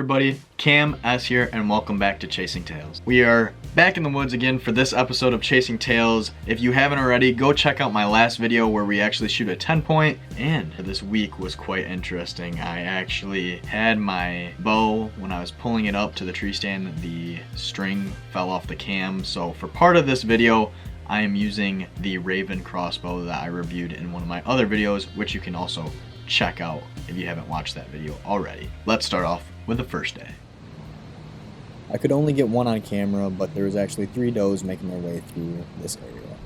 everybody, Cam S here and welcome back to Chasing Tails. We are back in the woods again for this episode of Chasing Tails. If you haven't already, go check out my last video where we actually shoot a 10-point, and this week was quite interesting. I actually had my bow, when I was pulling it up to the tree stand, the string fell off the cam, so for part of this video I am using the Ravin crossbow that I reviewed in one of my other videos, which you can also check out if you haven't watched that video already. Let's start off with the first day. I could only get one on camera, but there was actually 3 does making their way through this area.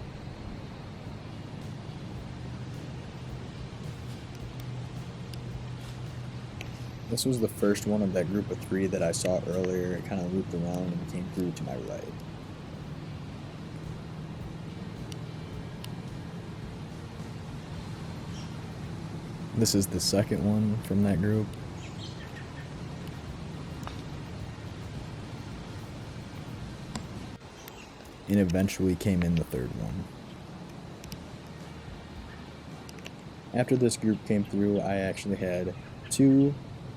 This was the first one of that group of 3 that I saw earlier. It kind of looped around and came through to my right. This is the second one from that group. And eventually came in the third one. After this group came through, I actually had 2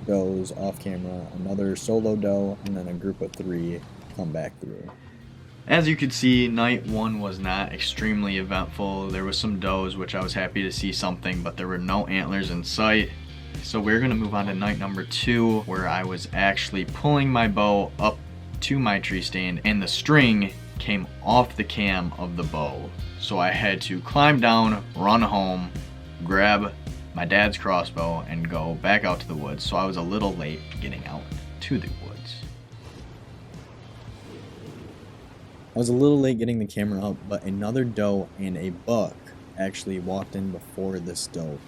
does off camera, another solo doe, and then a group of 3 come back through. As you can see, night 1 was not extremely eventful. There was some does, which I was happy to see something, but there were no antlers in sight. So we're gonna move on to night number 2, where I was actually pulling my bow up to my tree stand and the string came off the cam of the bow. So I had to climb down, run home, grab my dad's crossbow and go back out to the woods. So I was a little late getting out to the woods. I was a little late getting the camera up, but another doe and a buck actually walked in before this doe.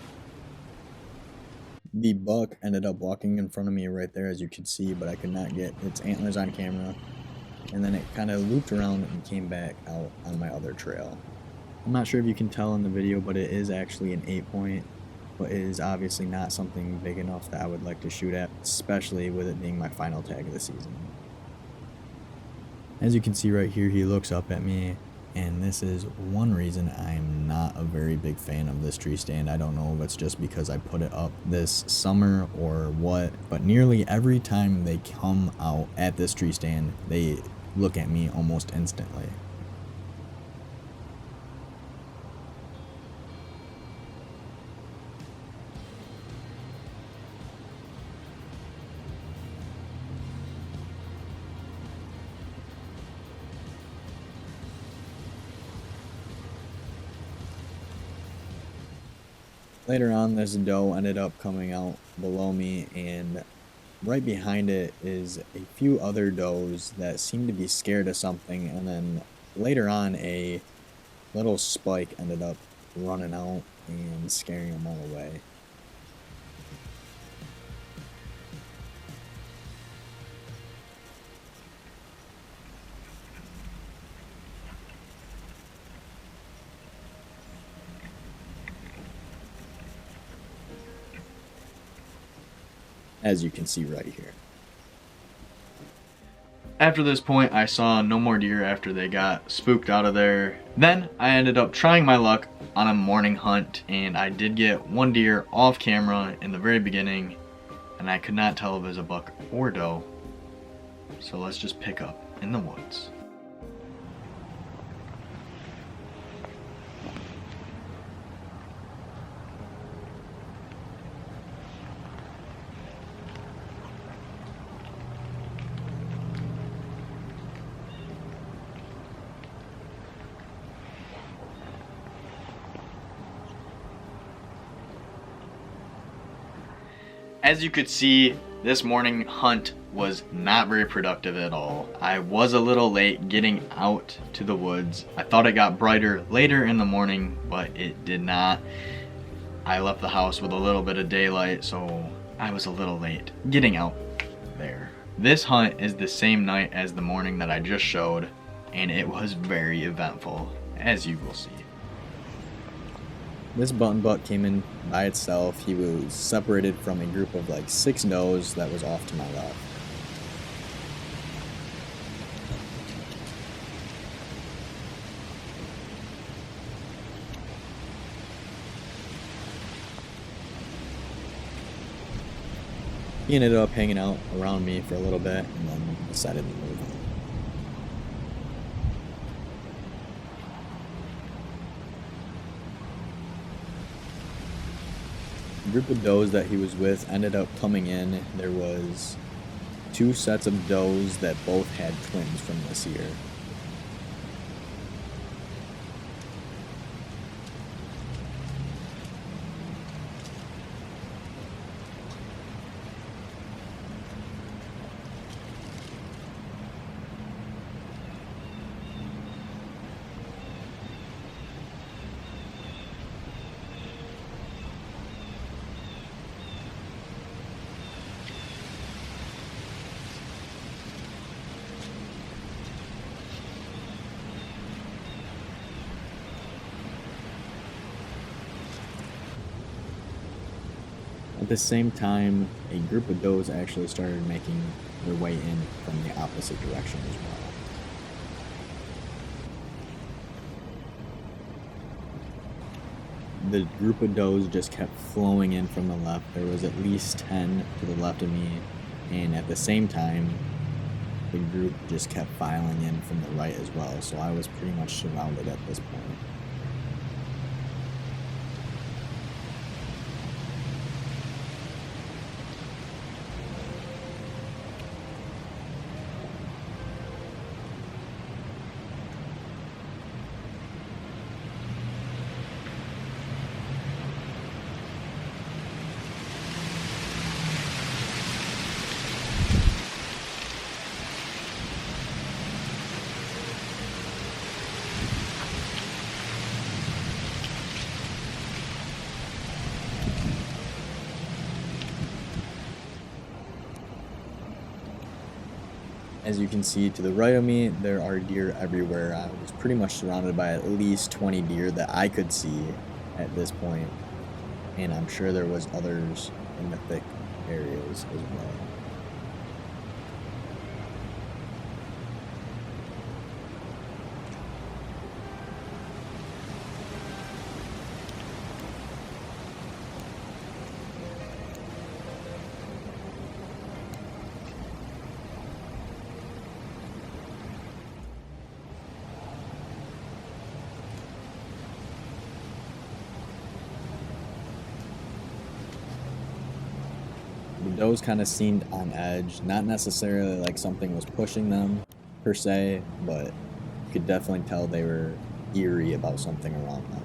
The buck ended up walking in front of me right there, as you could see, but I could not get its antlers on camera. And then it kind of looped around and came back out on my other trail. I'm not sure if you can tell in the video, but it is actually an 8-point, but it is obviously not something big enough that I would like to shoot at, especially with it being my final tag of the season. As you can see right here, he looks up at me, and this is one reason I'm not a very big fan of this tree stand. I don't know if it's just because I put it up this summer or what, but nearly every time they come out at this tree stand, they look at me almost instantly. Later on, this doe ended up coming out below me, and right behind it is a few other does that seem to be scared of something, and then later on a little spike ended up running out and scaring them all away. As you can see right here. After this point, I saw no more deer after they got spooked out of there. Then I ended up trying my luck on a morning hunt, and I did get 1 deer off camera in the very beginning, and I could not tell if it was a buck or doe. So let's just pick up in the woods. As you could see, this morning hunt was not very productive at all. I was a little late getting out to the woods. I thought it got brighter later in the morning, but it did not. I left the house with a little bit of daylight, so I was a little late getting out there. This hunt is the same night as the morning that I just showed, and it was very eventful, as you will see. This button buck came in by itself. He was separated from a group of like 6 does that was off to my left. He ended up hanging out around me for a little bit and then decided to move on. The group of does that he was with ended up coming in. There was 2 sets of does that both had twins from this year. At the same time, a group of does actually started making their way in from the opposite direction as well. The group of does just kept flowing in from the left. There was at least 10 to the left of me, and at the same time, the group just kept filing in from the right as well, so I was pretty much surrounded at this point. As you can see to the right of me, there are deer everywhere. I was pretty much surrounded by at least 20 deer that I could see at this point, and I'm sure there was others in the thick areas as well. The does kind of seemed on edge, not necessarily like something was pushing them per se, but you could definitely tell they were eerie about something around them.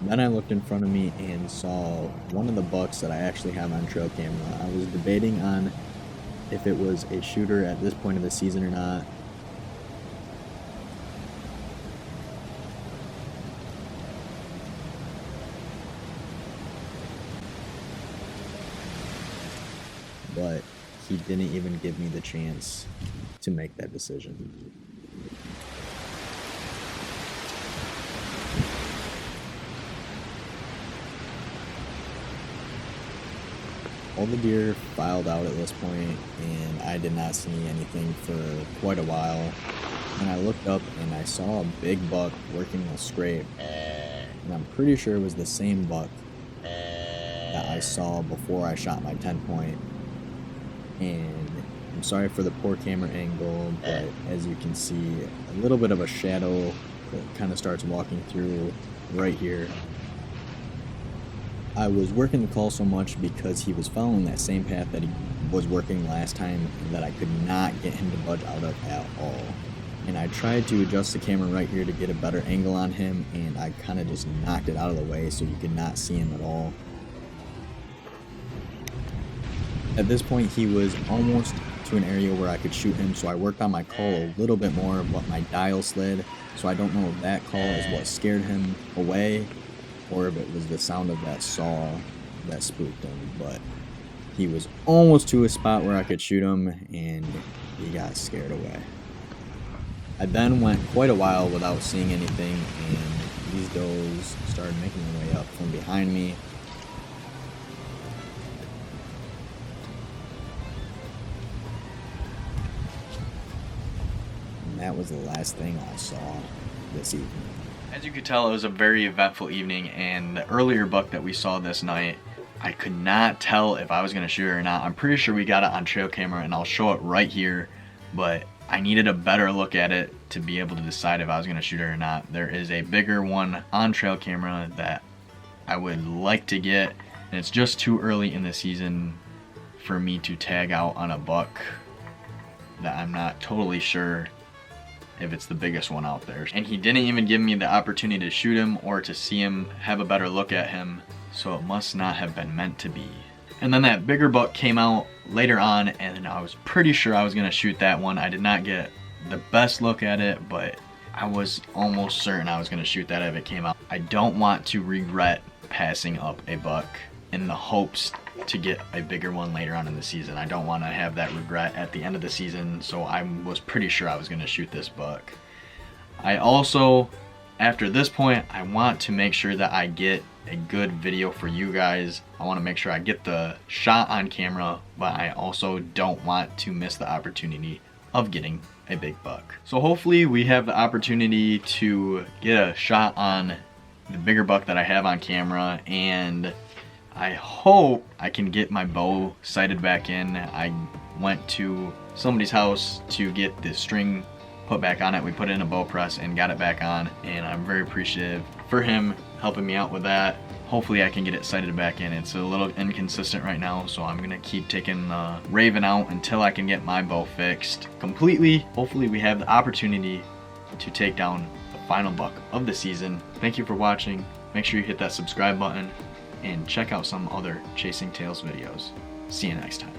Then I looked in front of me and saw one of the bucks that I actually have on trail camera. I was debating on if it was a shooter at this point of the season or not. But he didn't even give me the chance to make that decision. All the deer filed out at this point, and I did not see anything for quite a while. And I looked up and I saw a big buck working a scrape, and I'm pretty sure it was the same buck that I saw before I shot my 10-point. And I'm sorry for the poor camera angle, but as you can see, a little bit of a shadow that kind of starts walking through right here. I was working the call so much because he was following that same path that he was working last time that I could not get him to budge out of at all. And I tried to adjust the camera right here to get a better angle on him, and I kind of just knocked it out of the way so you could not see him at all. At this point, he was almost to an area where I could shoot him, so I worked on my call a little bit more, but my dial slid, so I don't know if that call is what scared him away, or if it was the sound of that saw that spooked him. But he was almost to a spot where I could shoot him, and he got scared away. I then went quite a while without seeing anything, and these does started making their way up from behind me. That was the last thing I saw this evening. As you could tell, it was a very eventful evening, and the earlier buck that we saw this night, I could not tell if I was going to shoot it or not. I'm pretty sure we got it on trail camera, and I'll show it right here, but I needed a better look at it to be able to decide if I was going to shoot it or not. There is a bigger one on trail camera that I would like to get, and it's just too early in the season for me to tag out on a buck that I'm not totally sure if it's the biggest one out there. And he didn't even give me the opportunity to shoot him or to see him, have a better look at him, so it must not have been meant to be. And then that bigger buck came out later on, and I was pretty sure I was gonna shoot that one. I did not get the best look at it, but I was almost certain I was gonna shoot that if it came out. I don't want to regret passing up a buck in the hopes to get a bigger one later on in the season. I don't want to have that regret at the end of the season, so I was pretty sure I was going to shoot this buck. I also, after this point, I want to make sure that I get a good video for you guys. I want to make sure I get the shot on camera, but I also don't want to miss the opportunity of getting a big buck. So hopefully we have the opportunity to get a shot on the bigger buck that I have on camera, and I hope I can get my bow sighted back in. I went to somebody's house to get the string put back on it. We put it in a bow press and got it back on, and I'm very appreciative for him helping me out with that. Hopefully I can get it sighted back in. It's a little inconsistent right now, so I'm gonna keep taking the Ravin out until I can get my bow fixed completely. Hopefully we have the opportunity to take down the final buck of the season. Thank you for watching. Make sure you hit that subscribe button and check out some other Chasing Tails videos. See you next time.